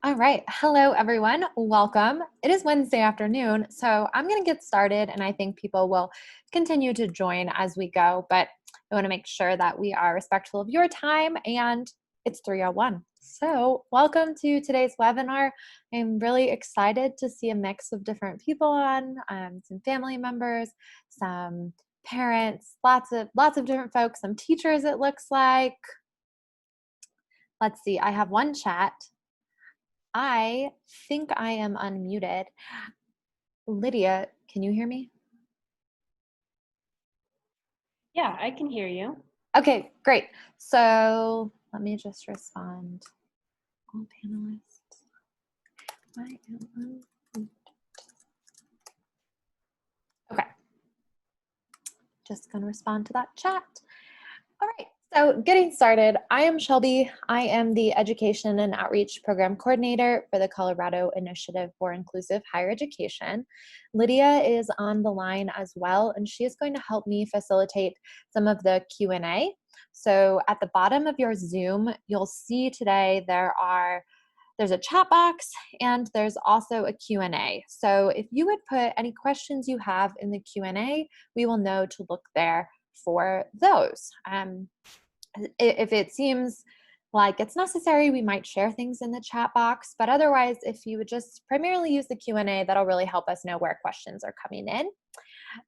All right. Hello, everyone. Welcome. It is Wednesday afternoon, so I'm going to get started, and I think people will continue to join as we go. But I want to make sure that we are respectful of your time, and it's 3:01. So, welcome to today's webinar. I'm really excited to see a mix of different people on, some family members, some parents, lots of different folks, some teachers. It looks like. Let's see. I have one chat. I think I am unmuted. Lydia, can you hear me? Yeah, I can hear you. Okay, great. So let me just respond. All panelists. I am unmuted. Okay, just going to respond to that chat. All right, so getting started, I am Shelby. I am the Education and Outreach Program Coordinator for the Colorado Initiative for Inclusive Higher Education. Lydia is on the line as well, and she is going to help me facilitate some of the Q&A. So at the bottom of your Zoom, you'll see today there's a chat box and there's also a Q&A. So if you would put any questions you have in the Q&A, we will know to look there for those. If it seems like it's necessary, we might share things in the chat box, but otherwise, if you would just primarily use the Q&A, that'll really help us know where questions are coming in.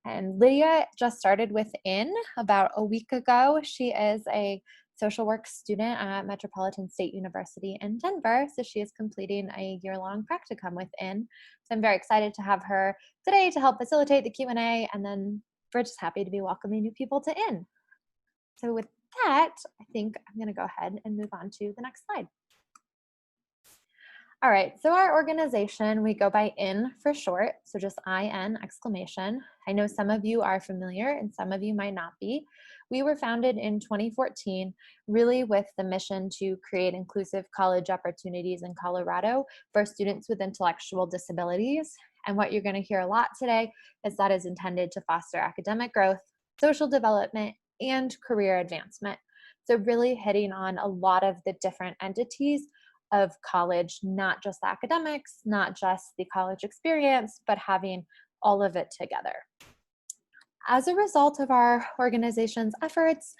And Lydia just started within about a week ago. She is a social work student at Metropolitan State University in Denver, so she is completing a year-long practicum within. So I'm very excited to have her today to help facilitate the Q&A, and then we're just happy to be welcoming new people to in. So with that, I think I'm going to go ahead and move on to the next slide. All right, so our organization, we go by IN for short, so just IN exclamation. I know some of you are familiar and some of you might not be. We were founded in 2014, really with the mission to create inclusive college opportunities in Colorado for students with intellectual disabilities. And what you're going to hear a lot today is that is intended to foster academic growth, social development, and career advancement. So really hitting on a lot of the different entities of college, not just the academics, not just the college experience, but having all of it together. As a result of our organization's efforts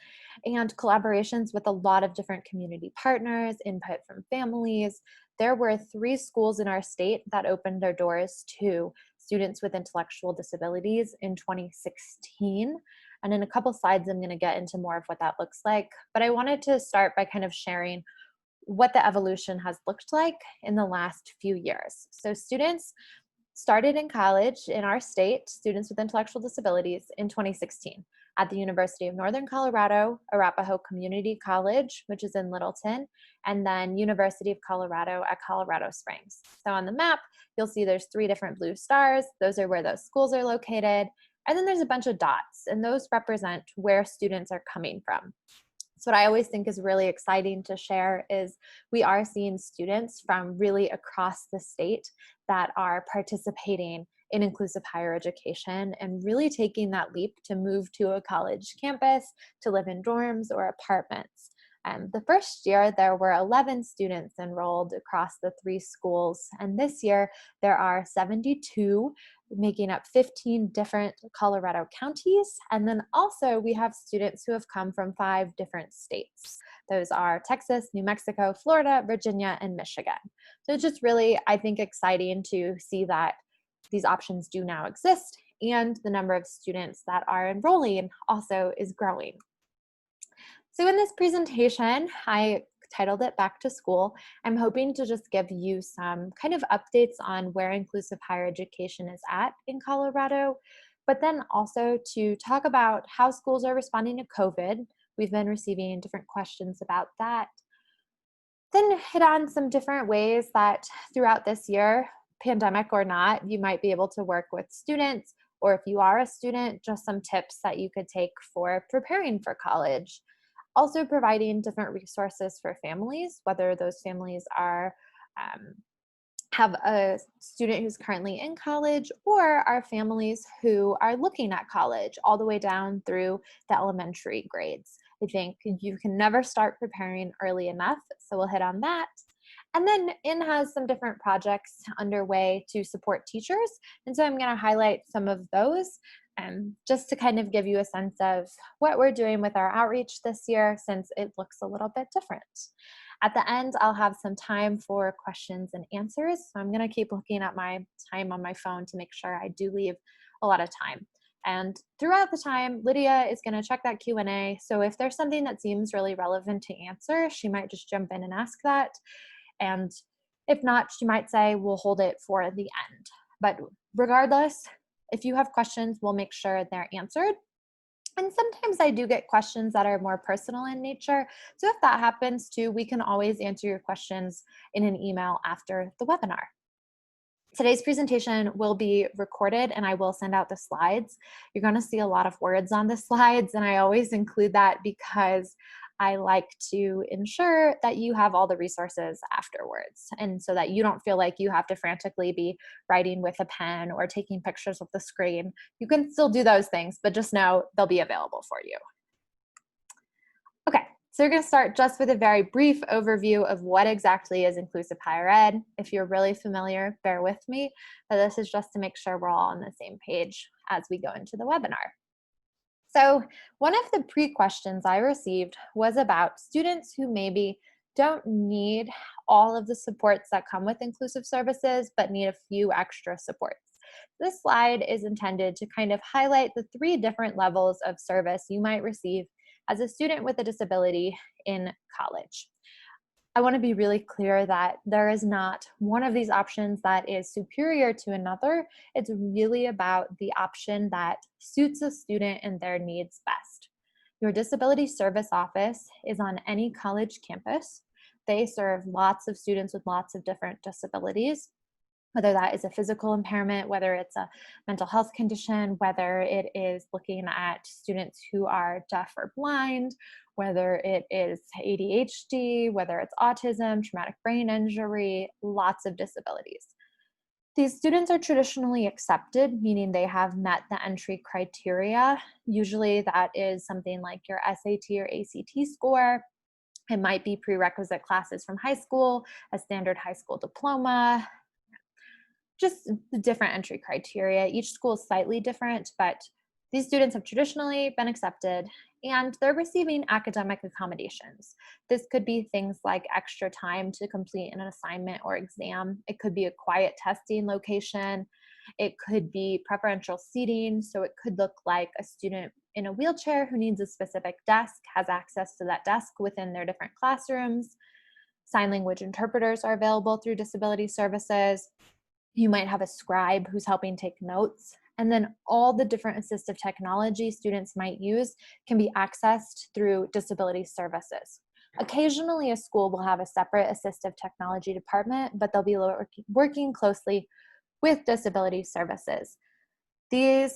and collaborations with a lot of different community partners, input from families, there were 3 schools in our state that opened their doors to students with intellectual disabilities in 2016. And in a couple slides, I'm going to get into more of what that looks like. But I wanted to start by kind of sharing what the evolution has looked like in the last few years. So students started in college in our state, students with intellectual disabilities, in 2016 at the University of Northern Colorado, Arapahoe Community College, which is in Littleton, and then University of Colorado at Colorado Springs. So on the map, you'll see there's 3 different blue stars. Those are where those schools are located. And then there's a bunch of dots, and those represent where students are coming from. So what I always think is really exciting to share is we are seeing students from really across the state that are participating in inclusive higher education and really taking that leap to move to a college campus, to live in dorms or apartments. The first year, there were 11 students enrolled across the 3 schools, and this year there are 72, making up 15 different Colorado counties. And then also we have students who have come from 5 different states. Those are Texas, New Mexico, Florida, Virginia, and Michigan. So it's just really, I think, exciting to see that these options do now exist, and the number of students that are enrolling also is growing. So in this presentation, I titled it Back to School. I'm hoping to just give you some kind of updates on where inclusive higher education is at in Colorado, but then also to talk about how schools are responding to COVID. We've been receiving different questions about that. Then hit on some different ways that throughout this year, pandemic or not, you might be able to work with students, or if you are a student, just some tips that you could take for preparing for college. Also providing different resources for families, whether those families are have a student who's currently in college or are families who are looking at college all the way down through the elementary grades. I think you can never start preparing early enough, so we'll hit on that. And then IN has some different projects underway to support teachers. And so I'm going to highlight some of those just to kind of give you a sense of what we're doing with our outreach this year, since it looks a little bit different. At the end, I'll have some time for questions and answers. So I'm going to keep looking at my time on my phone to make sure I do leave a lot of time. And throughout the time, Lydia is going to check that Q&A. So if there's something that seems really relevant to answer, she might just jump in and ask that. And if not, she might say, we'll hold it for the end. But regardless, if you have questions, we'll make sure they're answered. And sometimes I do get questions that are more personal in nature. So if that happens too, we can always answer your questions in an email after the webinar. Today's presentation will be recorded and I will send out the slides. You're going to see a lot of words on the slides, and I always include that because I like to ensure that you have all the resources afterwards, and so that you don't feel like you have to frantically be writing with a pen or taking pictures of the screen. You can still do those things, but just know they'll be available for you. Okay, so we're going to start just with a very brief overview of what exactly is inclusive higher ed. If you're really familiar, bear with me, but this is just to make sure we're all on the same page as we go into the webinar. So one of the pre-questions I received was about students who maybe don't need all of the supports that come with inclusive services, but need a few extra supports. This slide is intended to kind of highlight the 3 different levels of service you might receive as a student with a disability in college. I want to be really clear that there is not one of these options that is superior to another. It's really about the option that suits a student and their needs best. Your disability service office is on any college campus. They serve lots of students with lots of different disabilities, whether that is a physical impairment, whether it's a mental health condition, whether it is looking at students who are deaf or blind, whether it is ADHD, whether it's autism, traumatic brain injury, lots of disabilities. These students are traditionally accepted, meaning they have met the entry criteria. Usually that is something like your SAT or ACT score. It might be prerequisite classes from high school, a standard high school diploma, just the different entry criteria. Each school is slightly different, but these students have traditionally been accepted and they're receiving academic accommodations. This could be things like extra time to complete an assignment or exam. It could be a quiet testing location. It could be preferential seating. So it could look like a student in a wheelchair who needs a specific desk has access to that desk within their different classrooms. Sign language interpreters are available through disability services. You might have a scribe who's helping take notes. And then all the different assistive technology students might use can be accessed through disability services. Occasionally, a school will have a separate assistive technology department, but they'll be working closely with disability services. These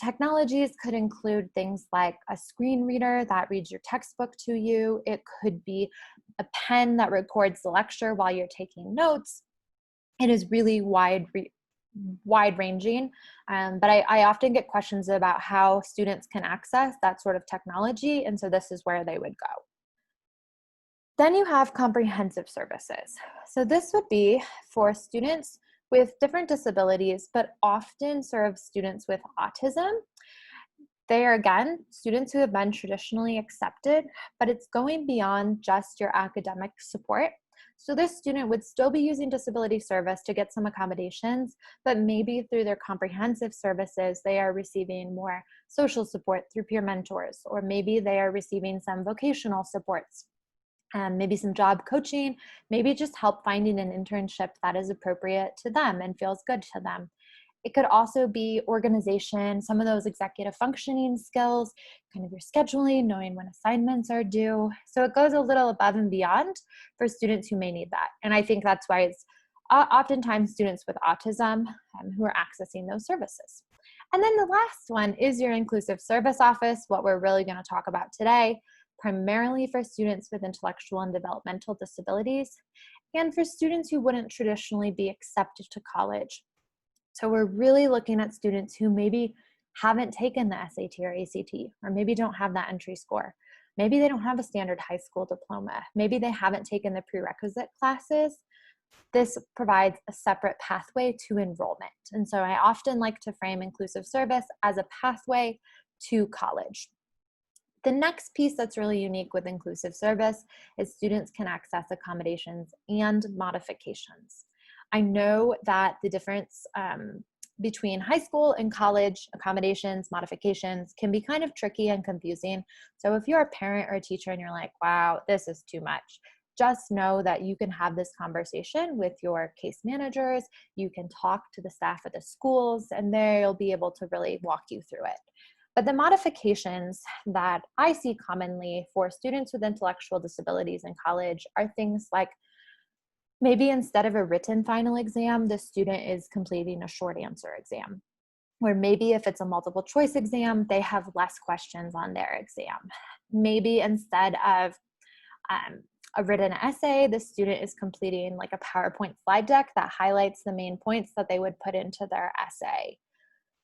technologies could include things like a screen reader that reads your textbook to you. It could be a pen that records the lecture while you're taking notes. It is really wide-ranging, but I often get questions about how students can access that sort of technology, and so this is where they would go. Then you have comprehensive services. So this would be for students with different disabilities, but often serve students with autism. They are, again, students who have been traditionally accepted, but it's going beyond just your academic support. So this student would still be using disability service to get some accommodations, but maybe through their comprehensive services, they are receiving more social support through peer mentors, or maybe they are receiving some vocational supports, maybe some job coaching, maybe just help finding an internship that is appropriate to them and feels good to them. It could also be organization, some of those executive functioning skills, kind of your scheduling, knowing when assignments are due. So it goes a little above and beyond for students who may need that. And I think that's why it's oftentimes students with autism who are accessing those services. And then the last one is your inclusive service office, what we're really going to talk about today, primarily for students with intellectual and developmental disabilities, and for students who wouldn't traditionally be accepted to college. So we're really looking at students who maybe haven't taken the SAT or ACT, or maybe don't have that entry score. Maybe they don't have a standard high school diploma. Maybe they haven't taken the prerequisite classes. this provides a separate pathway to enrollment. And so I often like to frame inclusive service as a pathway to college. The next piece that's really unique with inclusive service is students can access accommodations and modifications. I know that the difference between high school and college accommodations, modifications can be kind of tricky and confusing. So if you're a parent or a teacher and you're like, wow, this is too much, just know that you can have this conversation with your case managers. You can talk to the staff at the schools, and they'll be able to really walk you through it. But the modifications that I see commonly for students with intellectual disabilities in college are things like maybe instead of a written final exam, the student is completing a short answer exam. Or maybe if it's a multiple choice exam, they have less questions on their exam. Maybe instead of a written essay, the student is completing like a PowerPoint slide deck that highlights the main points that they would put into their essay.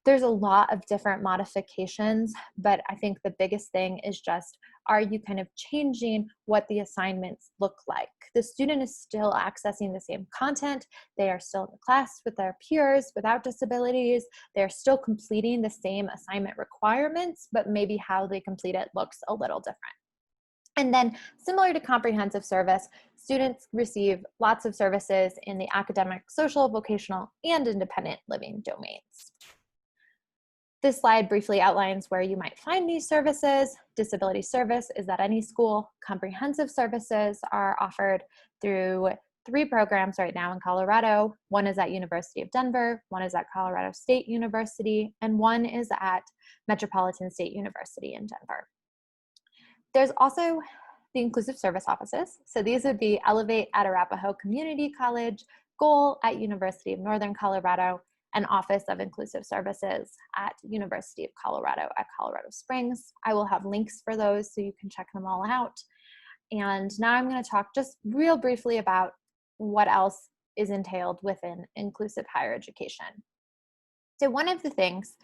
There's a lot of different modifications, but I think the biggest thing is just, are you kind of changing what the assignments look like? The student is still accessing the same content. They are still in the class with their peers without disabilities. They're still completing the same assignment requirements, but maybe how they complete it looks a little different. And then similar to comprehensive service, students receive lots of services in the academic, social, vocational, and independent living domains. This slide briefly outlines where you might find these services. Disability service is at any school. Comprehensive services are offered through 3 programs right now in Colorado. One is at University of Denver, one is at Colorado State University, and one is at Metropolitan State University in Denver. There's also the inclusive service offices. So these would be Elevate at Arapahoe Community College, Goal at University of Northern Colorado, and Office of Inclusive Services at University of Colorado at Colorado Springs. I will have links for those so you can check them all out. And now I'm going to talk just real briefly about what else is entailed within inclusive higher education. So one of the things,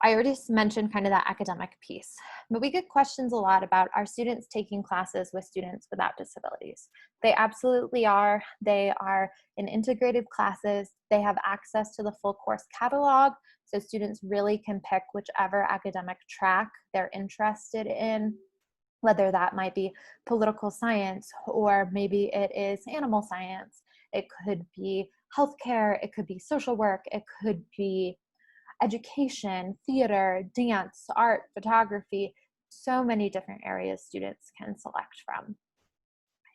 I already mentioned kind of that academic piece, but we get questions a lot about our students taking classes with students without disabilities. They absolutely are. They are in integrated classes. They have access to the full course catalog, so students really can pick whichever academic track they're interested in, whether that might be political science, or maybe it is animal science. It could be healthcare, it could be social work, it could be education, theater, dance, art, photography, so many different areas students can select from.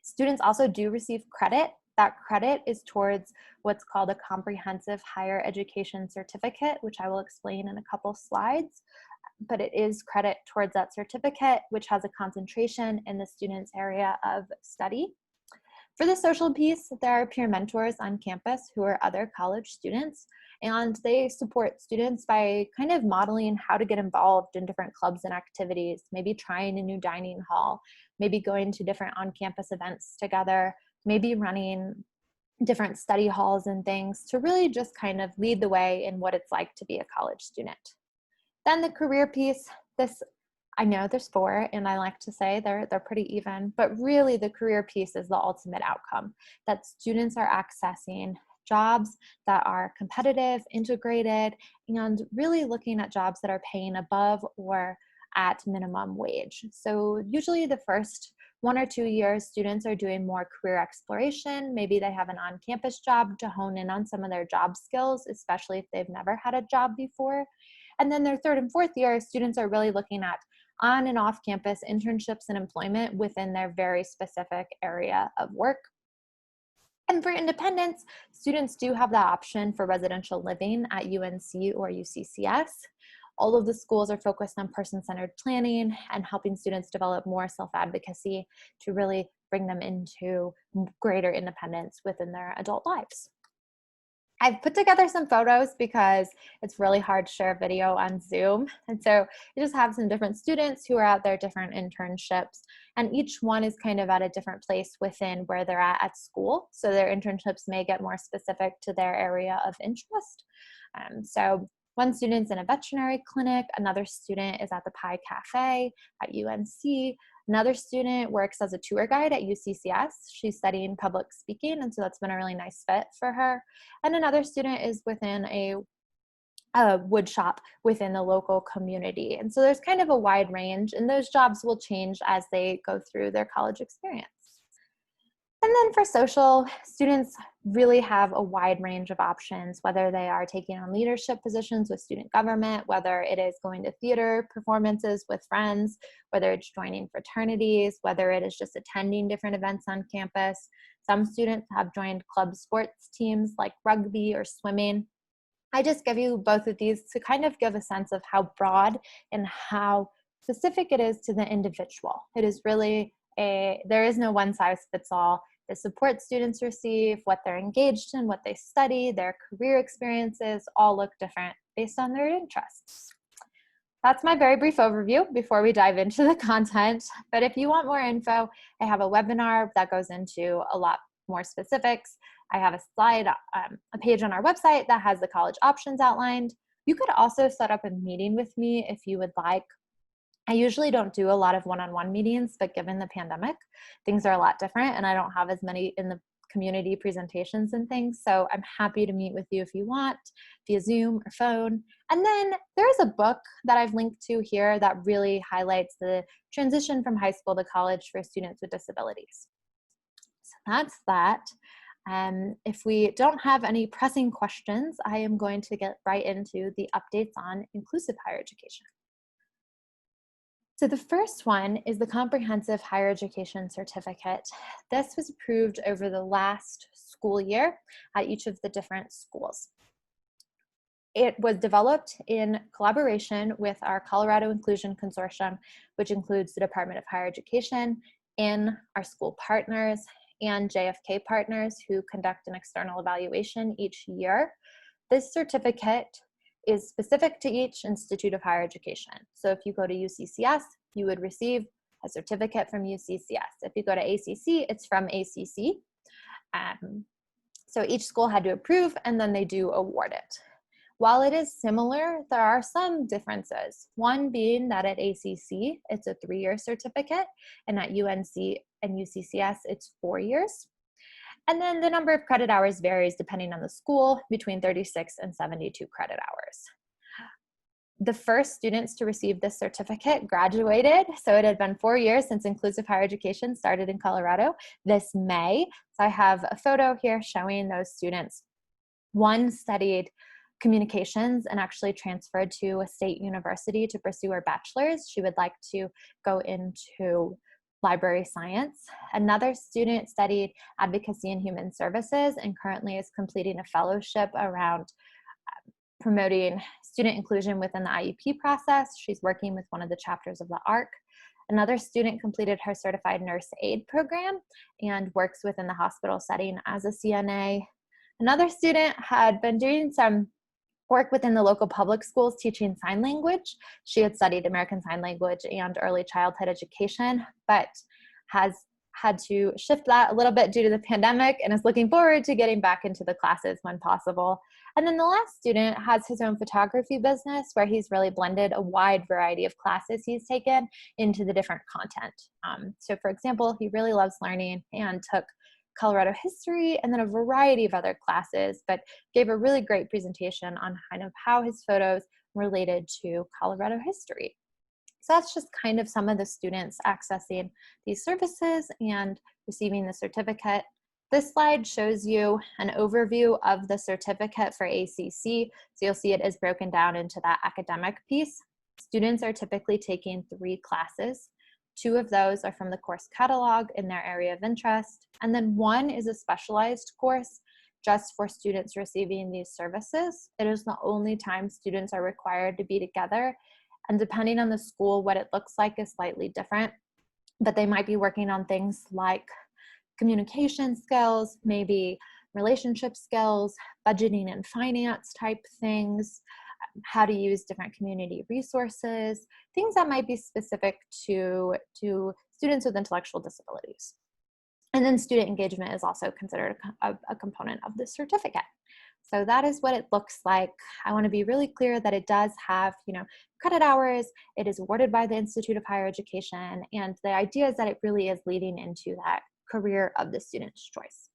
Students also do receive credit. That credit is towards what's called a comprehensive higher education certificate, which I will explain in a couple slides, but it is credit towards that certificate, which has a concentration in the student's area of study. For the social piece, there are peer mentors on campus who are other college students, and they support students by kind of modeling how to get involved in different clubs and activities, maybe trying a new dining hall, maybe going to different on-campus events together, maybe running different study halls and things to really just kind of lead the way in what it's like to be a college student. Then the career piece, this, I know there's 4, and I like to say they're pretty even, but really the career piece is the ultimate outcome, that students are accessing jobs that are competitive, integrated, and really looking at jobs that are paying above or at minimum wage. So usually the first 1 or 2 years, students are doing more career exploration. Maybe they have an on-campus job to hone in on some of their job skills, especially if they've never had a job before. And then their 3rd and 4th year, students are really looking at on and off campus internships and employment within their very specific area of work. And for independence, students do have the option for residential living at UNC or UCCS. All of the schools are focused on person-centered planning and helping students develop more self-advocacy to really bring them into greater independence within their adult lives. I've put together some photos because it's really hard to share a video on Zoom. And so you just have some different students who are at their different internships, and each one is kind of at a different place within where they're at school. So their internships may get more specific to their area of interest. So one student's in a veterinary clinic, another student is at the Pie Cafe at UNC, Another student works as a tour guide at UCCS. She's studying public speaking, and so that's been a really nice fit for her. And another student is within a wood shop within the local community. And so there's kind of a wide range, and those jobs will change as they go through their college experience. And then for social, students really have a wide range of options, whether they are taking on leadership positions with student government, whether it is going to theater performances with friends, whether it's joining fraternities, whether it is just attending different events on campus. Some students have joined club sports teams like rugby or swimming. I just give you both of these to kind of give a sense of how broad and how specific it is to the individual. It is really there is no one size fits all. The support students receive, what they're engaged in, what they study, their career experiences all look different based on their interests. That's my very brief overview before we dive into the content. But if you want more info, I have a webinar that goes into a lot more specifics. I have a slide, a page on our website that has the college options outlined. You could also set up a meeting with me if you would like. I usually don't do a lot of one-on-one meetings, but given the pandemic, things are a lot different and I don't have as many in the community presentations and things. So I'm happy to meet with you if you want via Zoom or phone. And then there's a book that I've linked to here that really highlights the transition from high school to college for students with disabilities. So that's that. If we don't have any pressing questions, I am going to get right into the updates on inclusive higher education. So the first one is the Comprehensive Higher Education Certificate. This was approved over the last school year at each of the different schools. It was developed in collaboration with our Colorado Inclusion Consortium, which includes the Department of Higher Education and our school partners and JFK partners who conduct an external evaluation each year. This certificate is specific to each institute of higher education. So if you go to UCCS, you would receive a certificate from UCCS. If you go to ACC, it's from ACC. So each school had to approve and then they do award it. While it is similar, there are some differences. One being that at ACC, it's a 3-year certificate, and at UNC and UCCS, it's 4 years. And then the number of credit hours varies depending on the school, between 36 and 72 credit hours. The first students to receive this certificate graduated, so it had been 4 years since inclusive higher education started in Colorado this May. So I have a photo here showing those students. One studied communications and actually transferred to a state university to pursue her bachelor's. She would like to go into library science. Another student studied advocacy and human services and currently is completing a fellowship around promoting student inclusion within the IEP process. She's working with one of the chapters of the ARC. Another student completed her certified nurse aid program and works within the hospital setting as a CNA. Another student had been doing some work within the local public schools teaching sign language. She had studied American Sign Language and early childhood education, but has had to shift that a little bit due to the pandemic and is looking forward to getting back into the classes when possible. And then the last student has his own photography business where he's really blended a wide variety of classes he's taken into the different content. So for example, he really loves learning and took Colorado history and then a variety of other classes, but gave a really great presentation on kind of how his photos related to Colorado history. So that's just kind of some of the students accessing these services and receiving the certificate. This slide shows you an overview of the certificate for ACC. So you'll see it is broken down into that academic piece. Students are typically taking 3 classes. 2 of those are from the course catalog in their area of interest. And then 1 is a specialized course just for students receiving these services. It is the only time students are required to be together. And depending on the school, what it looks like is slightly different. But they might be working on things like communication skills, maybe relationship skills, budgeting and finance type things, how to use different community resources, things that might be specific to students with intellectual disabilities. And then student engagement is also considered a component of the certificate. So that is what it looks like. I want to be really clear that it does have, credit hours. It is awarded by the Institute of Higher Education. And the idea is that it really is leading into that career of the student's choice.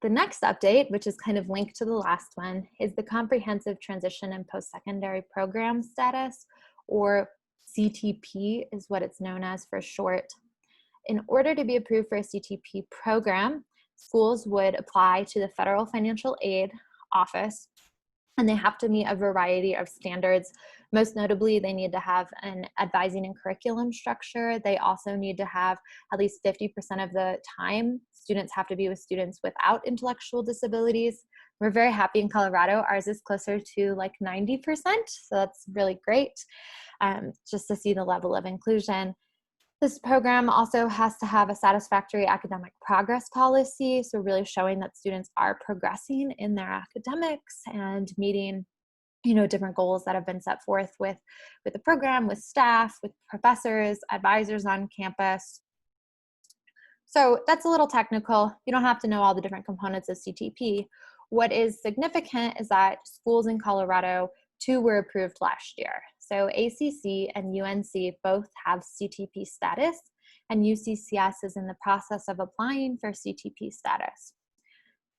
The next update, which is kind of linked to the last one, is the Comprehensive Transition and Post-Secondary Program Status, or CTP is what it's known as for short. In order to be approved for a CTP program, schools would apply to the Federal Financial Aid Office, and they have to meet a variety of standards. Most notably, they need to have an advising and curriculum structure. They also need to have at least 50% of the time students have to be with students without intellectual disabilities. We're very happy in Colorado. Ours is closer to like 90%, so that's really great, just to see the level of inclusion. This program also has to have a satisfactory academic progress policy, so really showing that students are progressing in their academics and meeting, different goals that have been set forth with the program, with staff, with professors, advisors on campus. So that's a little technical. You don't have to know all the different components of CTP. What is significant is that schools in Colorado, 2 were approved last year. So ACC and UNC both have CTP status, and UCCS is in the process of applying for CTP status.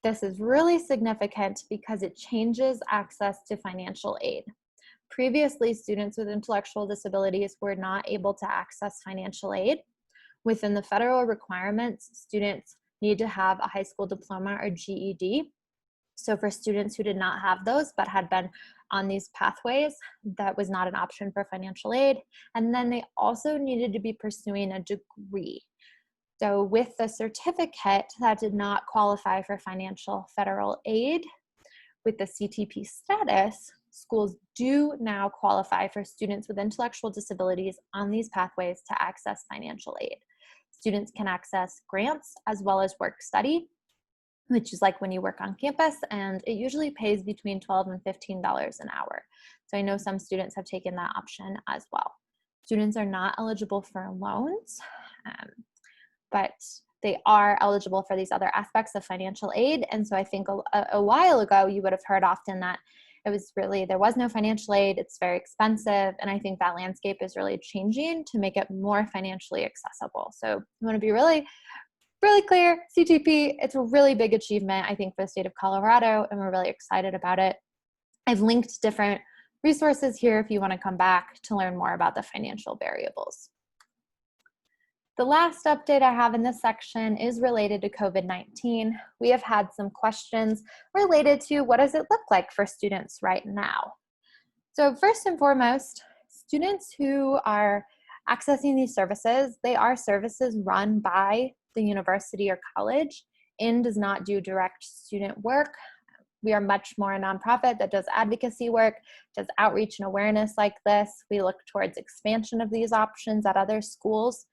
This is really significant because it changes access to financial aid. Previously, students with intellectual disabilities were not able to access financial aid. Within the federal requirements, students need to have a high school diploma or GED. So for students who did not have those but had been on these pathways, that was not an option for financial aid. And then they also needed to be pursuing a degree. So with the certificate, that did not qualify for financial federal aid. With the CTP status, schools do now qualify for students with intellectual disabilities on these pathways to access financial aid. Students can access grants as well as work study, which is like when you work on campus, and it usually pays between $12 and $15 an hour. So I know some students have taken that option as well. Students are not eligible for loans, but they are eligible for these other aspects of financial aid. And so I think a while ago, you would have heard often that there was no financial aid, it's very expensive. And I think that landscape is really changing to make it more financially accessible. So I want to be really clear, CTP, it's a really big achievement, I think, for the state of Colorado, and we're really excited about it. I've linked different resources here if you want to come back to learn more about the financial variables. The last update I have in this section is related to COVID-19. We have had some questions related to what does it look like for students right now. So first and foremost, students who are accessing these services, they are services run by the university or college. IN does not do direct student work. We are much more a nonprofit that does advocacy work, does outreach and awareness like this. We look towards expansion of these options at other schools.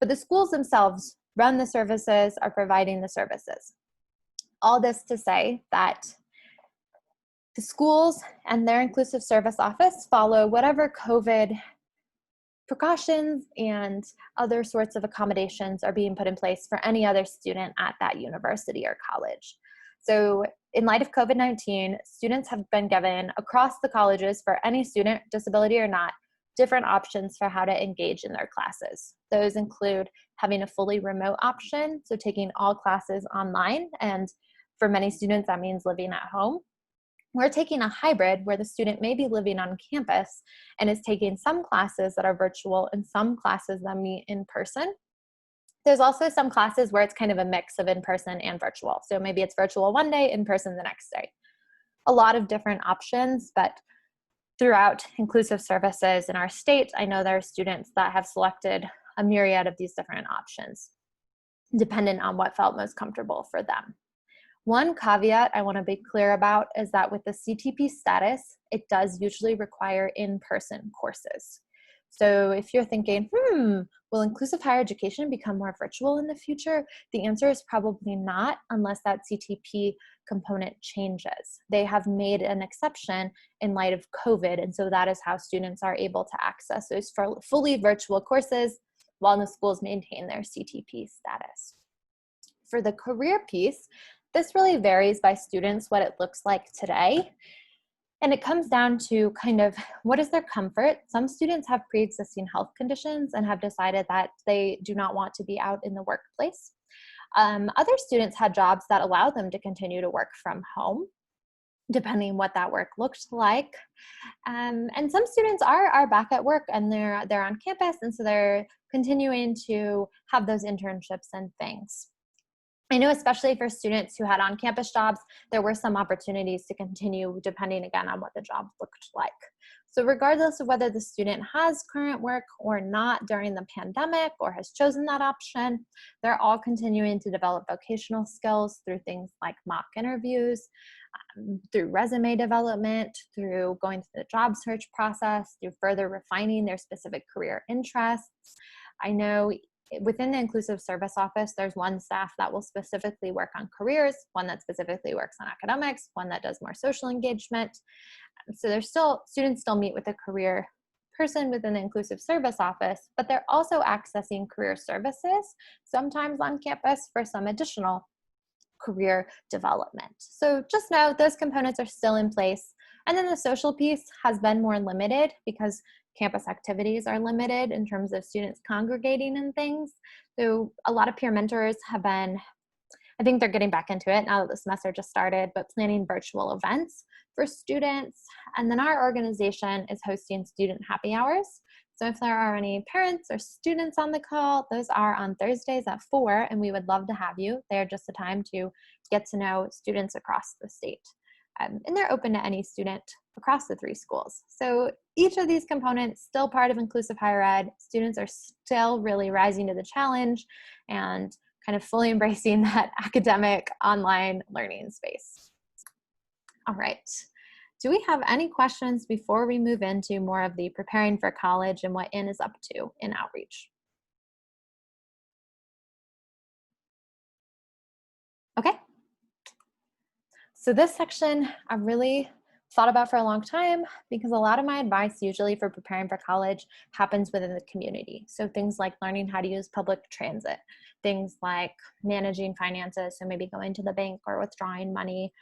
But the schools themselves run the services, are providing the services. All this to say that the schools and their inclusive service office follow whatever COVID precautions and other sorts of accommodations are being put in place for any other student at that university or college. So in light of COVID-19, students have been given across the colleges, for any student, disability or not, different options for how to engage in their classes. Those include having a fully remote option, so taking all classes online, and for many students that means living at home. We're taking a hybrid where the student may be living on campus and is taking some classes that are virtual and some classes that meet in person. There's also some classes where it's kind of a mix of in-person and virtual. So maybe it's virtual one day, in-person the next day. A lot of different options, but throughout inclusive services in our state, I know there are students that have selected a myriad of these different options, dependent on what felt most comfortable for them. One caveat I want to be clear about is that with the CTP status, it does usually require in-person courses. So if you're thinking, will inclusive higher education become more virtual in the future? The answer is probably not, unless that CTP component changes. They have made an exception in light of COVID, and so that is how students are able to access those fully virtual courses while the schools maintain their CTP status. For the career piece, this really varies by students what it looks like today. And it comes down to kind of what is their comfort. Some students have pre-existing health conditions and have decided that they do not want to be out in the workplace. Other students had jobs that allow them to continue to work from home, depending what that work looked like. And some students are back at work and they're on campus, and so they're continuing to have those internships and things. I know especially for students who had on-campus jobs, there were some opportunities to continue depending again on what the job looked like. So regardless of whether the student has current work or not during the pandemic or has chosen that option, they're all continuing to develop vocational skills through things like mock interviews, through resume development, through going through the job search process, through further refining their specific career interests. I know within the Inclusive Service Office, there's one staff that will specifically work on careers, one that specifically works on academics, one that does more social engagement. So students still meet with a career person within the Inclusive Service Office, but they're also accessing career services, sometimes on campus for some additional career development. So just know those components are still in place. And then the social piece has been more limited because campus activities are limited in terms of students congregating and things. So a lot of peer mentors have been, I think they're getting back into it now that the semester just started, but planning virtual events for students. And then our organization is hosting student happy hours. So if there are any parents or students on the call, those are on Thursdays at 4, and we would love to have you. They're just a time to get to know students across the state. And they're open to any student across the 3 schools. So each of these components still part of inclusive higher ed. Students are still really rising to the challenge and kind of fully embracing that academic online learning space. All right. Do we have any questions before we move into more of the preparing for college and what IN is up to in outreach? Okay. So this section I really thought about for a long time because a lot of my advice usually for preparing for college happens within the community. So things like learning how to use public transit, things like managing finances, so maybe going to the bank or withdrawing money,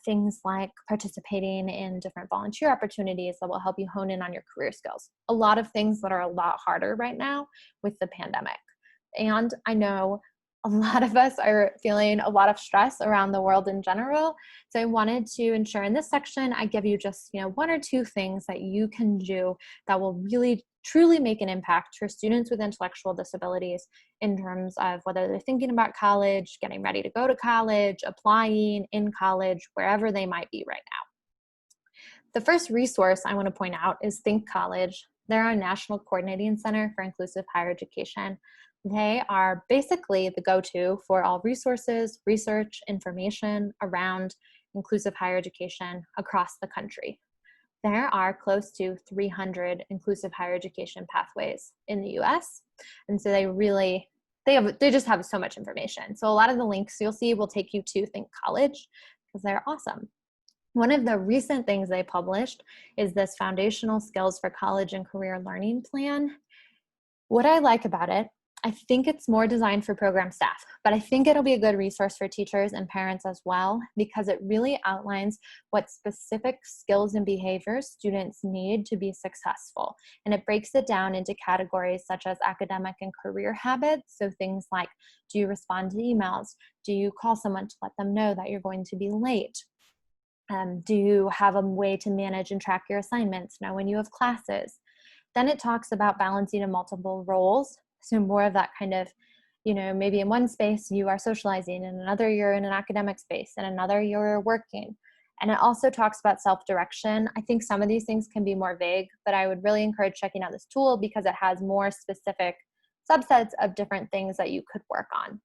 things like participating in different volunteer opportunities that will help you hone in on your career skills. A lot of things that are a lot harder right now with the pandemic. And I know a lot of us are feeling a lot of stress around the world in general. So I wanted to ensure in this section, I give you just, 1 or 2 things that you can do that will really truly make an impact for students with intellectual disabilities in terms of whether they're thinking about college, getting ready to go to college, applying in college, wherever they might be right now. The first resource I want to point out is Think College. They're our National Coordinating Center for Inclusive Higher Education. They are basically the go-to for all resources, research, information around inclusive higher education across the country. There are close to 300 inclusive higher education pathways in the US. And so they just have so much information. So a lot of the links you'll see will take you to Think College because they're awesome. One of the recent things they published is this Foundational Skills for College and Career Learning Plan. What I like about it, I think it's more designed for program staff, but I think it'll be a good resource for teachers and parents as well, because it really outlines what specific skills and behaviors students need to be successful. And it breaks it down into categories such as academic and career habits. So things like, do you respond to emails? Do you call someone to let them know that you're going to be late? Do you have a way to manage and track your assignments, know when you have classes? Then it talks about balancing in multiple roles. So more of that kind of, maybe in one space you are socializing, in another you're in an academic space, in another you're working. And it also talks about self-direction. I think some of these things can be more vague, but I would really encourage checking out this tool because it has more specific subsets of different things that you could work on.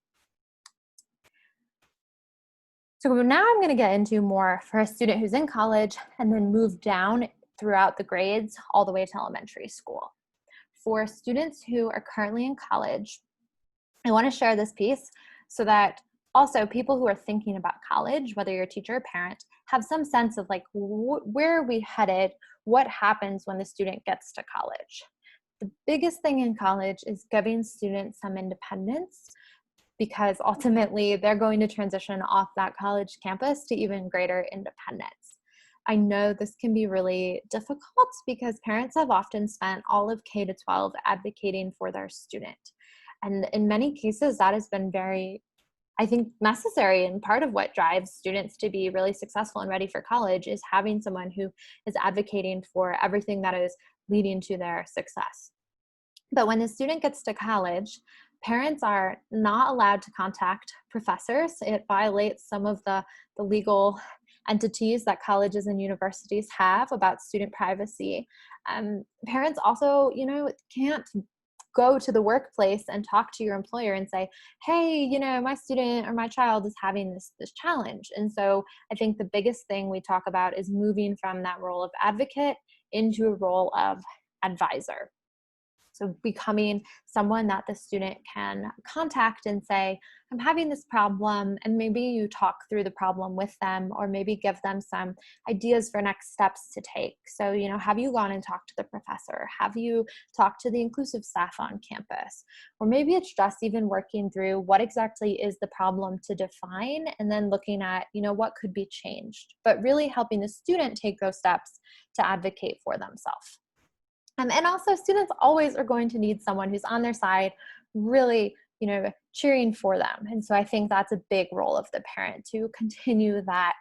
So now I'm going to get into more for a student who's in college and then move down throughout the grades all the way to elementary school. For students who are currently in college, I want to share this piece so that also people who are thinking about college, whether you're a teacher or parent, have some sense of like, where are we headed? What happens when the student gets to college? The biggest thing in college is giving students some independence because ultimately they're going to transition off that college campus to even greater independence. I know this can be really difficult because parents have often spent all of K to 12 advocating for their student. And in many cases, that has been very, I think, necessary, and part of what drives students to be really successful and ready for college is having someone who is advocating for everything that is leading to their success. But when the student gets to college, parents are not allowed to contact professors. It violates some of the legal entities that colleges and universities have about student privacy. Parents also, can't go to the workplace and talk to your employer and say, hey, my student or my child is having this challenge. And so I think the biggest thing we talk about is moving from that role of advocate into a role of advisor. So becoming someone that the student can contact and say, I'm having this problem, and maybe you talk through the problem with them, or maybe give them some ideas for next steps to take. So, have you gone and talked to the professor? Have you talked to the inclusive staff on campus? Or maybe it's just even working through what exactly is the problem to define, and then looking at, what could be changed, but really helping the student take those steps to advocate for themselves. And also students always are going to need someone who's on their side, really, cheering for them. And so I think that's a big role of the parent to continue that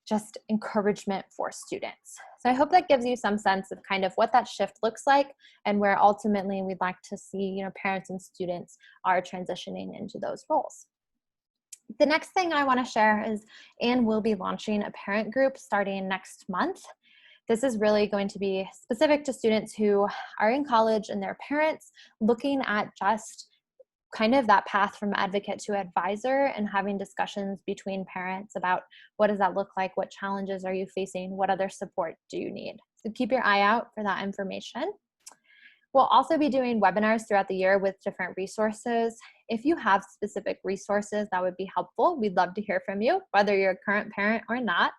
just encouragement for students. So I hope that gives you some sense of kind of what that shift looks like and where ultimately we'd like to see, parents and students are transitioning into those roles. The next thing I want to share is Anne will be launching a parent group starting next month. This is really going to be specific to students who are in college and their parents, looking at just kind of that path from advocate to advisor and having discussions between parents about what does that look like, what challenges are you facing, what other support do you need. So keep your eye out for that information. We'll also be doing webinars throughout the year with different resources. If you have specific resources that would be helpful, we'd love to hear from you, whether you're a current parent or not.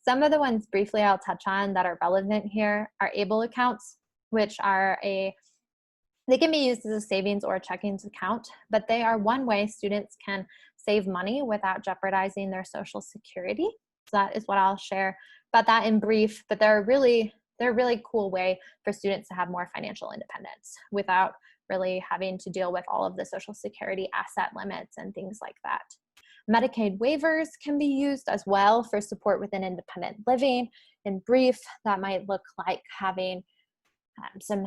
Some of the ones briefly I'll touch on that are relevant here are ABLE accounts, which they can be used as a savings or a checking account, but they are one way students can save money without jeopardizing their Social Security. So that is what I'll share about that in brief, but they're a really cool way for students to have more financial independence without really having to deal with all of the Social Security asset limits and things like that. Medicaid waivers can be used as well for support within independent living. In brief, that might look like having some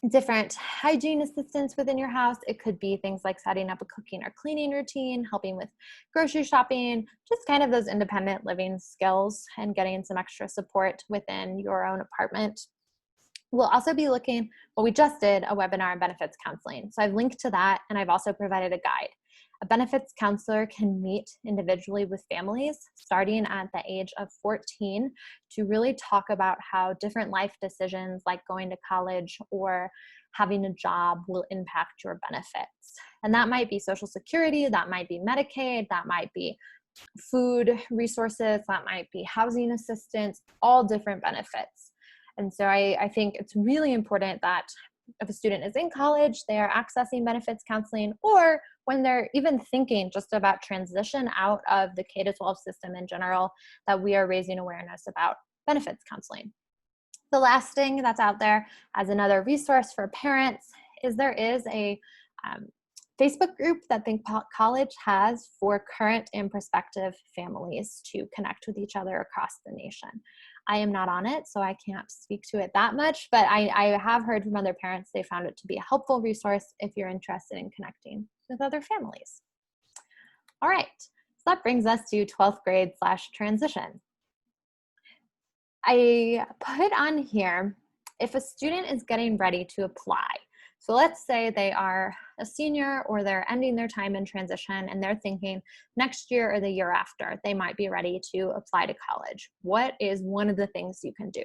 different hygiene assistance within your house. It could be things like setting up a cooking or cleaning routine, helping with grocery shopping, just kind of those independent living skills and getting some extra support within your own apartment. We'll also be we just did a webinar on benefits counseling. So I've linked to that, and I've also provided a guide. A benefits counselor can meet individually with families starting at the age of 14 to really talk about how different life decisions like going to college or having a job will impact your benefits. And that might be Social Security, that might be Medicaid, that might be food resources, that might be housing assistance, all different benefits. And so I think it's really important that if a student is in college, they are accessing benefits counseling, or when they're even thinking just about transition out of the K-12 system in general, that we are raising awareness about benefits counseling. The last thing that's out there as another resource for parents is there is a Facebook group that Think College has for current and prospective families to connect with each other across the nation. I am not on it, so I can't speak to it that much, but I have heard from other parents they found it to be a helpful resource if you're interested in connecting with other families. All right, so that brings us to 12th grade / transition. I put on here if a student is getting ready to apply. So let's say they are a senior or they're ending their time in transition and they're thinking next year or the year after, they might be ready to apply to college. What is one of the things you can do?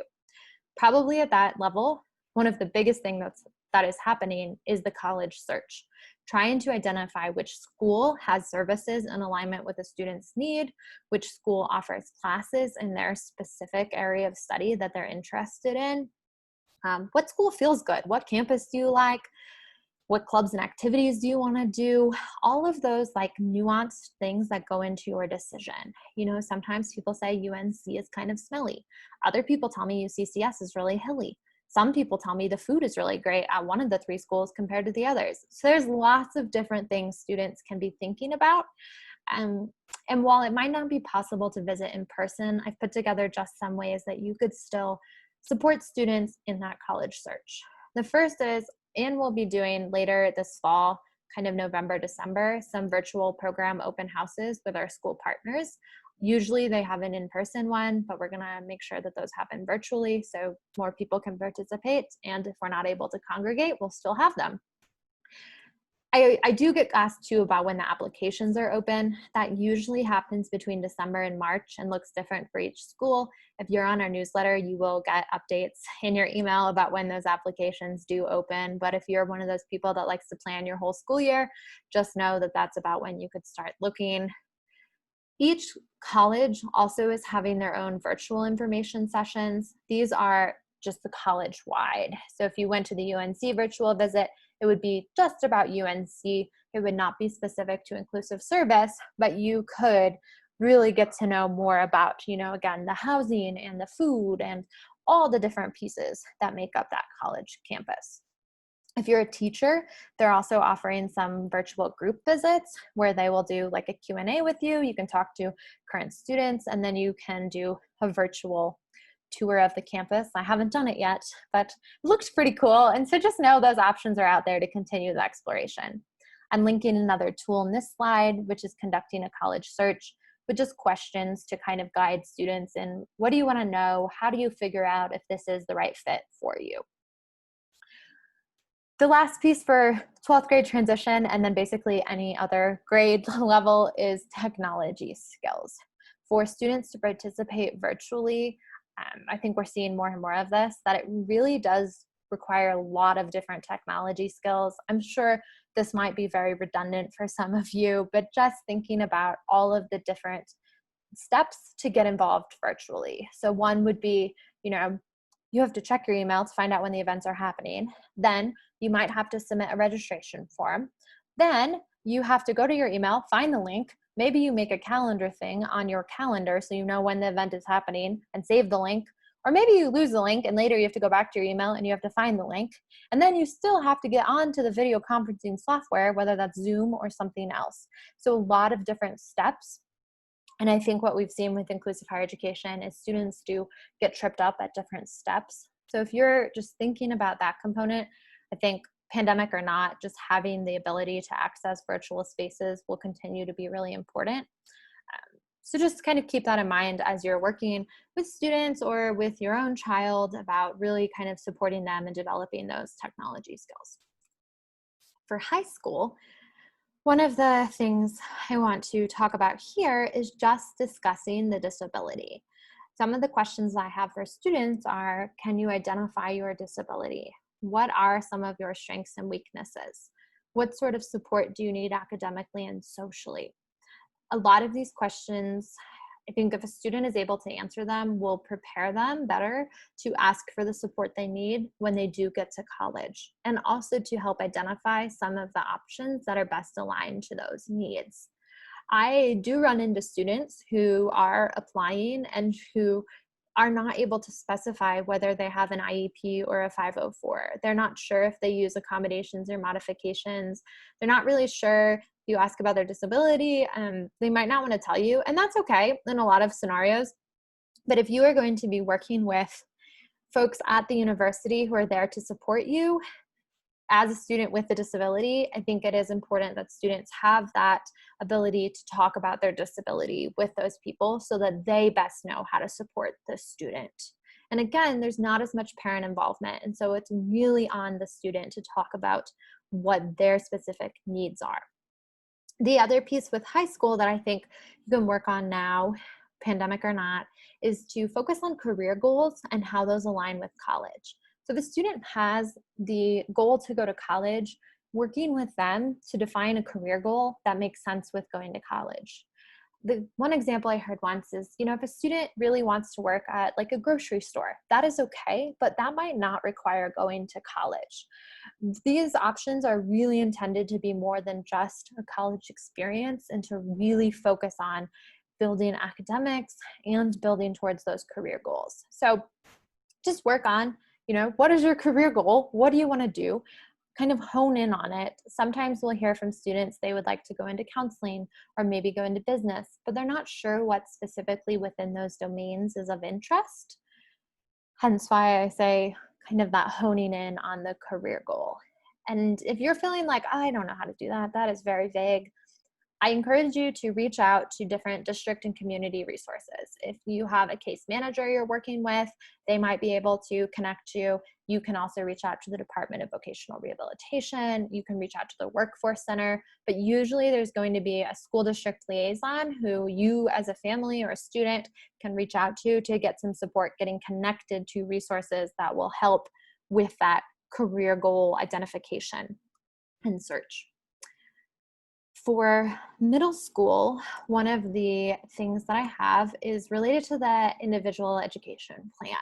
Probably at that level, one of the biggest things that is happening is the college search. Trying to identify which school has services in alignment with a student's need, which school offers classes in their specific area of study that they're interested in. What school feels good? What campus do you like? What clubs and activities do you want to do? All of those like nuanced things that go into your decision. Sometimes people say UNC is kind of smelly. Other people tell me UCCS is really hilly. Some people tell me the food is really great at one of the three schools compared to the others. So there's lots of different things students can be thinking about. And while it might not be possible to visit in person, I've put together just some ways that you could still support students in that college search. The first is, and we'll be doing later this fall, kind of November, December, some virtual program open houses with our school partners. Usually they have an in-person one, but we're gonna make sure that those happen virtually so more people can participate. And if we're not able to congregate, we'll still have them. I do get asked too about when the applications are open. That usually happens between December and March and looks different for each school. If you're on our newsletter, you will get updates in your email about when those applications do open. But if you're one of those people that likes to plan your whole school year, just know that that's about when you could start looking. Each college also is having their own virtual information sessions. These are just the college-wide. So if you went to the UNC virtual visit, it would be just about UNC. It would not be specific to inclusive service, but you could really get to know more about, again, the housing and the food and all the different pieces that make up that college campus. If you're a teacher, they're also offering some virtual group visits where they will do like a Q&A with you. You can talk to current students, and then you can do a virtual tour of the campus. I haven't done it yet, but it looks pretty cool. And so just know those options are out there to continue the exploration. I'm linking another tool in this slide, which is conducting a college search with just questions to kind of guide students in what do you want to know? How do you figure out if this is the right fit for you? The last piece for 12th grade transition, and then basically any other grade level, is technology skills. For students to participate virtually, I think we're seeing more and more of this, that it really does require a lot of different technology skills. I'm sure this might be very redundant for some of you, but just thinking about all of the different steps to get involved virtually. So one would be, you have to check your email to find out when the events are happening. Then you might have to submit a registration form. Then you have to go to your email, find the link. Maybe you make a calendar thing on your calendar so you know when the event is happening and save the link. Or maybe you lose the link and later you have to go back to your email and you have to find the link. And then you still have to get onto the video conferencing software, whether that's Zoom or something else. So a lot of different steps. And I think what we've seen with inclusive higher education is students do get tripped up at different steps. So if you're just thinking about that component, I think pandemic or not, just having the ability to access virtual spaces will continue to be really important. So just kind of keep that in mind as you're working with students or with your own child about really kind of supporting them and developing those technology skills. For high school, one of the things I want to talk about here is just discussing the disability. Some of the questions I have for students are, can you identify your disability? What are some of your strengths and weaknesses? What sort of support do you need academically and socially? A lot of these questions, I think if a student is able to answer them, will prepare them better to ask for the support they need when they do get to college, and also to help identify some of the options that are best aligned to those needs. I do run into students who are applying and who are not able to specify whether they have an IEP or a 504. They're not sure if they use accommodations or modifications. They're not really sure. If you ask about their disability, they might not want to tell you, and that's okay in a lot of scenarios. But if you are going to be working with folks at the university who are there to support you, as a student with a disability, I think it is important that students have that ability to talk about their disability with those people so that they best know how to support the student. And again, there's not as much parent involvement. And so it's really on the student to talk about what their specific needs are. The other piece with high school that I think you can work on now, pandemic or not, is to focus on career goals and how those align with college. So if a student has the goal to go to college, working with them to define a career goal that makes sense with going to college. The one example I heard once is, if a student really wants to work at like a grocery store, that is okay, but that might not require going to college. These options are really intended to be more than just a college experience and to really focus on building academics and building towards those career goals. So just work on, what is your career goal? What do you want to do? Kind of hone in on it. Sometimes we'll hear from students they would like to go into counseling or maybe go into business, but they're not sure what specifically within those domains is of interest. Hence why I say kind of that honing in on the career goal. And if you're feeling like, I don't know how to do that, that is very vague, I encourage you to reach out to different district and community resources. If you have a case manager you're working with, they might be able to connect you. You can also reach out to the Department of Vocational Rehabilitation. You can reach out to the Workforce Center, but usually there's going to be a school district liaison who you as a family or a student can reach out to get some support getting connected to resources that will help with that career goal identification and search. For middle school, one of the things that I have is related to the individual education plan.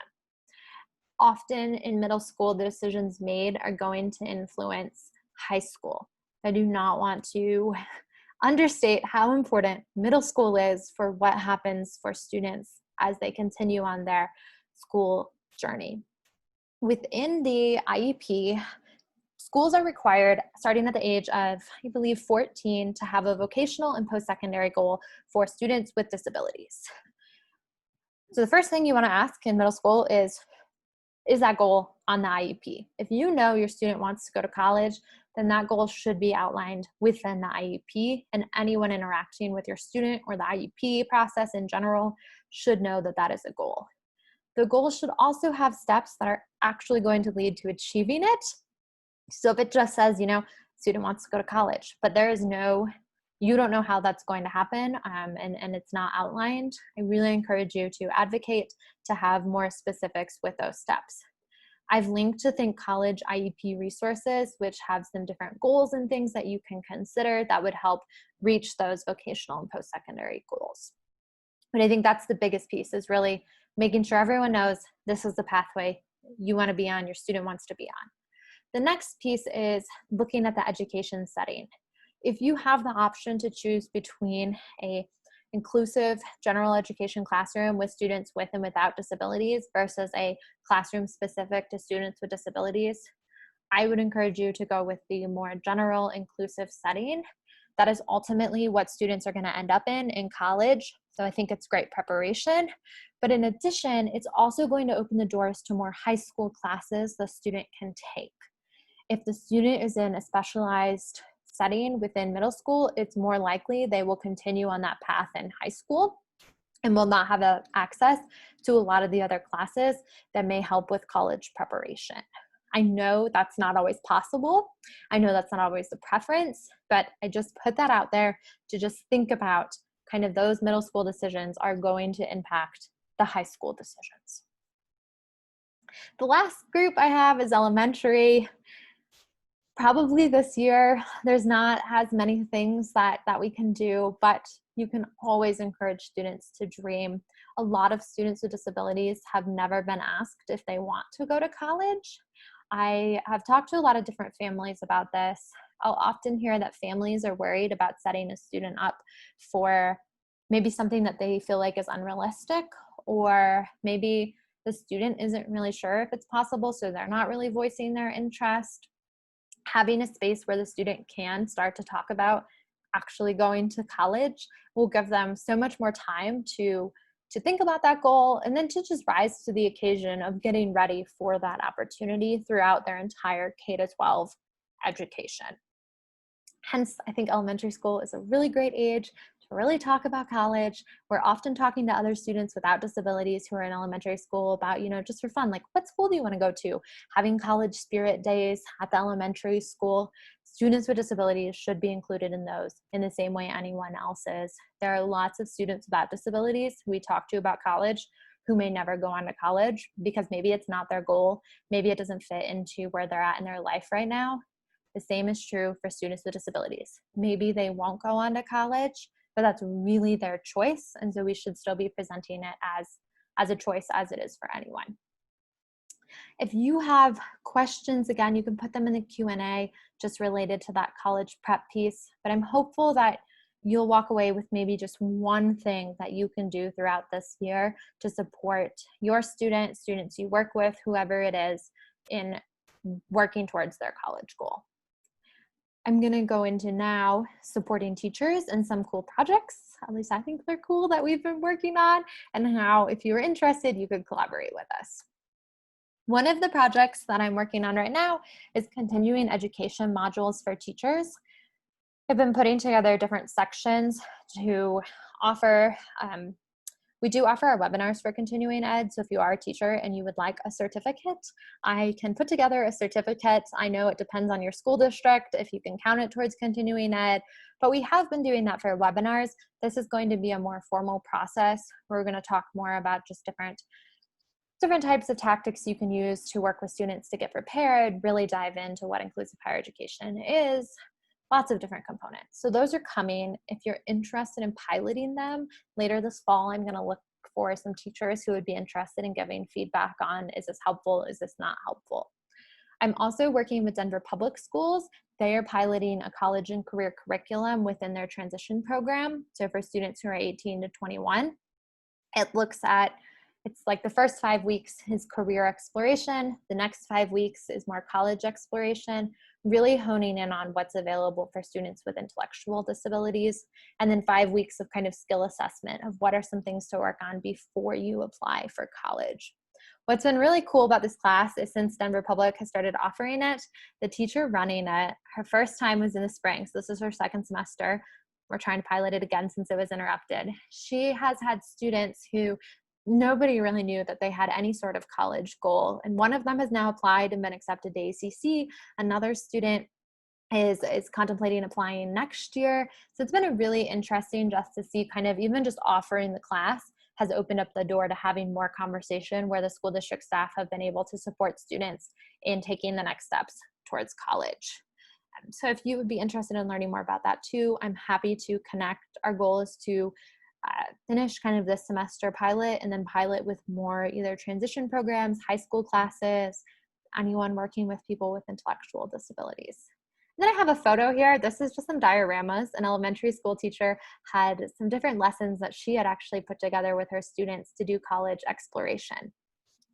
Often in middle school, the decisions made are going to influence high school. I do not want to understate how important middle school is for what happens for students as they continue on their school journey. Within the IEP, schools are required, starting at the age of, I believe, 14, to have a vocational and post-secondary goal for students with disabilities. So the first thing you want to ask in middle school is that goal on the IEP? If you know your student wants to go to college, then that goal should be outlined within the IEP, and anyone interacting with your student or the IEP process in general should know that that is a goal. The goal should also have steps that are actually going to lead to achieving it. So if it just says, student wants to go to college, but you don't know how that's going to happen, and it's not outlined, I really encourage you to advocate to have more specifics with those steps. I've linked to Think College IEP resources, which have some different goals and things that you can consider that would help reach those vocational and post-secondary goals. But I think that's the biggest piece, is really making sure everyone knows this is the pathway you want to be on, your student wants to be on. The next piece is looking at the education setting. If you have the option to choose between a inclusive general education classroom with students with and without disabilities versus a classroom specific to students with disabilities, I would encourage you to go with the more general inclusive setting. That is ultimately what students are going to end up in college. So I think it's great preparation. But in addition, it's also going to open the doors to more high school classes the student can take. If the student is in a specialized setting within middle school, it's more likely they will continue on that path in high school and will not have access to a lot of the other classes that may help with college preparation. I know that's not always possible. I know that's not always the preference, but I just put that out there to just think about kind of those middle school decisions are going to impact the high school decisions. The last group I have is elementary. Probably this year, there's not as many things that we can do, but you can always encourage students to dream. A lot of students with disabilities have never been asked if they want to go to college. I have talked to a lot of different families about this. I'll often hear that families are worried about setting a student up for maybe something that they feel like is unrealistic, or maybe the student isn't really sure if it's possible, so they're not really voicing their interest. Having a space where the student can start to talk about actually going to college will give them so much more time to think about that goal, and then to just rise to the occasion of getting ready for that opportunity throughout their entire K-12 education. Hence, I think elementary school is a really great age to really talk about college. We're often talking to other students without disabilities who are in elementary school about, just for fun, like, what school do you want to go to? Having college spirit days at the elementary school. Students with disabilities should be included in those in the same way anyone else is. There are lots of students without disabilities who we talk to about college who may never go on to college because maybe it's not their goal. Maybe it doesn't fit into where they're at in their life right now. The same is true for students with disabilities. Maybe they won't go on to college, but that's really their choice. And so we should still be presenting it as a choice as it is for anyone. If you have questions, again, you can put them in the Q&A just related to that college prep piece. But I'm hopeful that you'll walk away with maybe just one thing that you can do throughout this year to support your students you work with, whoever it is, in working towards their college goal. I'm going to go into now supporting teachers and some cool projects, at least I think they're cool, that we've been working on, and how, if you're interested, you could collaborate with us. One of the projects that I'm working on right now is continuing education modules for teachers. I've been putting together different sections to offer. We do offer our webinars for continuing ed, so if you are a teacher and you would like a certificate, I can put together a certificate. I know it depends on your school district if you can count it towards continuing ed, but we have been doing that for webinars. This is going to be a more formal process. We're going to talk more about just different types of tactics you can use to work with students to get prepared, really dive into what inclusive higher education is, lots of different components. So those are coming. If you're interested in piloting them later this fall, I'm going to look for some teachers who would be interested in giving feedback on, is this helpful? Is this not helpful? I'm also working with Denver Public Schools. They are piloting a college and career curriculum within their transition program. So for students who are 18 to 21, it looks at, it's like the first 5 weeks is career exploration. The next 5 weeks is more college exploration, really honing in on what's available for students with intellectual disabilities. And then 5 weeks of kind of skill assessment of what are some things to work on before you apply for college. What's been really cool about this class is since Denver Public has started offering it, the teacher running it, her first time was in the spring. So this is her second semester. We're trying to pilot it again since it was interrupted. She has had students who nobody really knew that they had any sort of college goal. And one of them has now applied and been accepted to ACC. Another student is contemplating applying next year. So it's been a really interesting just to see kind of even just offering the class has opened up the door to having more conversation where the school district staff have been able to support students in taking the next steps towards college. So if you would be interested in learning more about that too, I'm happy to connect. Our goal is to finish kind of this semester pilot and then pilot with more either transition programs, high school classes, anyone working with people with intellectual disabilities. And then I have a photo here. This is just some dioramas. An elementary school teacher had some different lessons that she had actually put together with her students to do college exploration.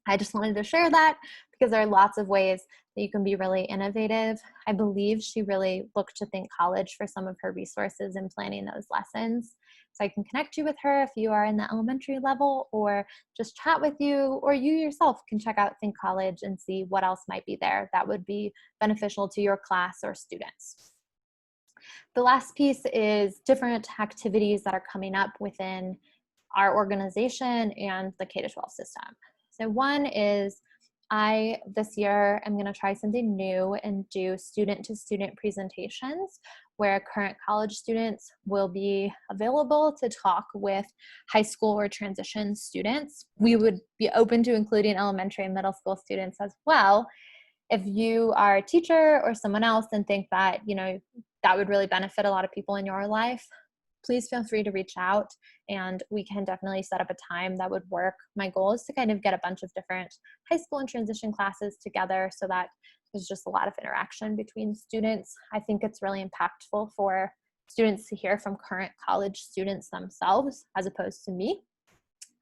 I just wanted to share that because there are lots of ways that you can be really innovative. I believe she really looked to Think College for some of her resources in planning those lessons. So I can connect you with her if you are in the elementary level, or just chat with you, or you yourself can check out Think College and see what else might be there that would be beneficial to your class or students. The last piece is different activities that are coming up within our organization and the K-12 system. So one is this year, I'm going to try something new and do student-to-student presentations where current college students will be available to talk with high school or transition students. We would be open to including elementary and middle school students as well. If you are a teacher or someone else and think that, that would really benefit a lot of people in your life, please feel free to reach out and we can definitely set up a time that would work. My goal is to kind of get a bunch of different high school and transition classes together so that there's just a lot of interaction between students. I think it's really impactful for students to hear from current college students themselves as opposed to me.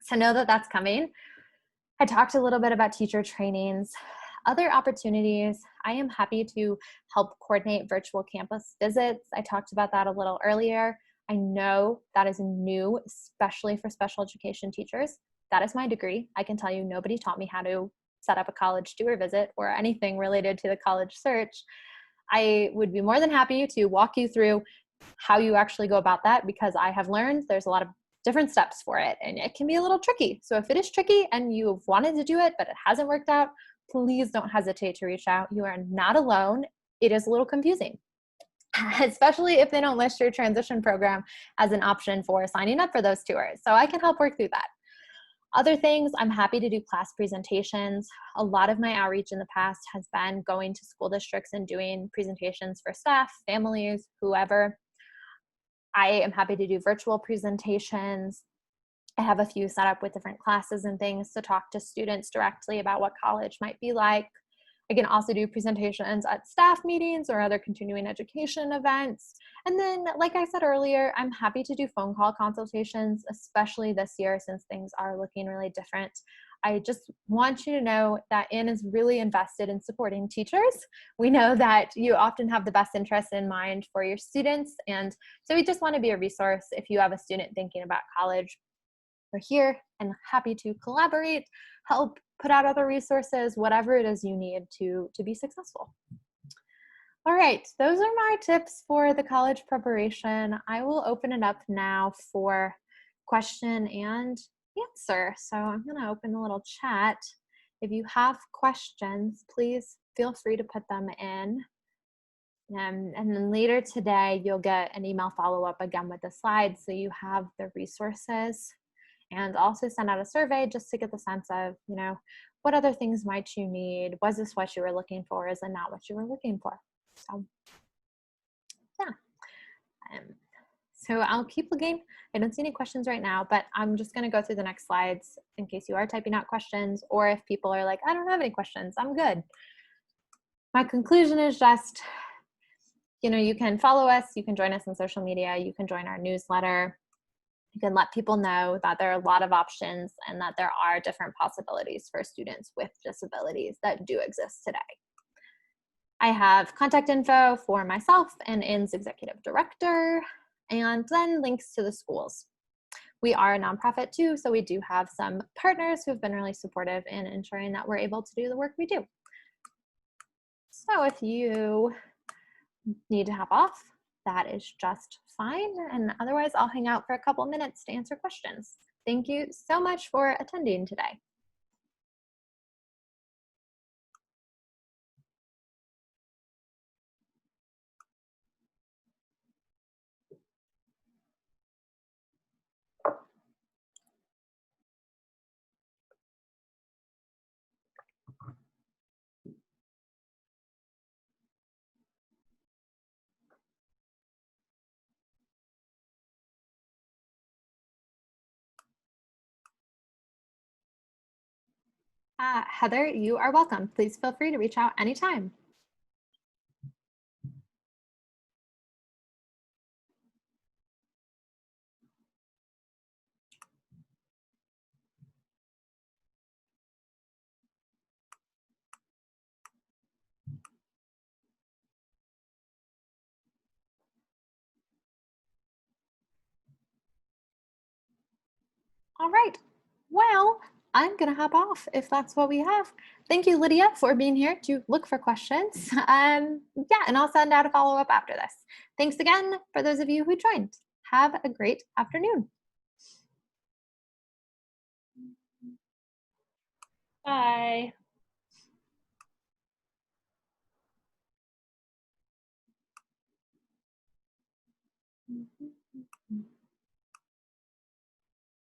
So know that that's coming. I talked a little bit about teacher trainings. Other opportunities, I am happy to help coordinate virtual campus visits. I talked about that a little earlier. I know that is new, especially for special education teachers. That is my degree. I can tell you nobody taught me how to set up a college tour visit or anything related to the college search. I would be more than happy to walk you through how you actually go about that because I have learned there's a lot of different steps for it and it can be a little tricky. So if it is tricky and you've wanted to do it but it hasn't worked out, please don't hesitate to reach out. You are not alone. It is a little confusing, especially if they don't list your transition program as an option for signing up for those tours. So I can help work through that. Other things, I'm happy to do class presentations. A lot of my outreach in the past has been going to school districts and doing presentations for staff, families, whoever. I am happy to do virtual presentations. I have a few set up with different classes and things to talk to students directly about what college might be like. I can also do presentations at staff meetings or other continuing education events. And then, like I said earlier, I'm happy to do phone call consultations, especially this year since things are looking really different. I just want you to know that Anne is really invested in supporting teachers. We know that you often have the best interests in mind for your students. And so we just want to be a resource if you have a student thinking about college. We're here and happy to collaborate, help put out other resources, whatever it is you need to be successful. All right, those are my tips for the college preparation. I will open it up now for question and answer. So I'm going to open a little chat. If you have questions, please feel free to put them in. And then later today, you'll get an email follow-up again with the slides so you have the resources. And also send out a survey just to get the sense of, what other things might you need? Was this what you were looking for? Is it not what you were looking for? So, yeah. So I'll keep looking. I don't see any questions right now, but I'm just going to go through the next slides in case you are typing out questions, or if people are like, I don't have any questions, I'm good. My conclusion is just, you can follow us, you can join us on social media, you can join our newsletter. You can let people know that there are a lot of options and that there are different possibilities for students with disabilities that do exist today. I have contact info for myself and IN's executive director, and then links to the schools. We are a nonprofit too, so we do have some partners who've been really supportive in ensuring that we're able to do the work we do. So if you need to hop off, that is just fine. And otherwise, I'll hang out for a couple minutes to answer questions. Thank you so much for attending today. Heather, you are welcome. Please feel free to reach out anytime. All right. Well, I'm going to hop off if that's what we have. Thank you, Lydia, for being here to look for questions. Yeah, and I'll send out a follow-up after this. Thanks again for those of you who joined. Have a great afternoon. Bye.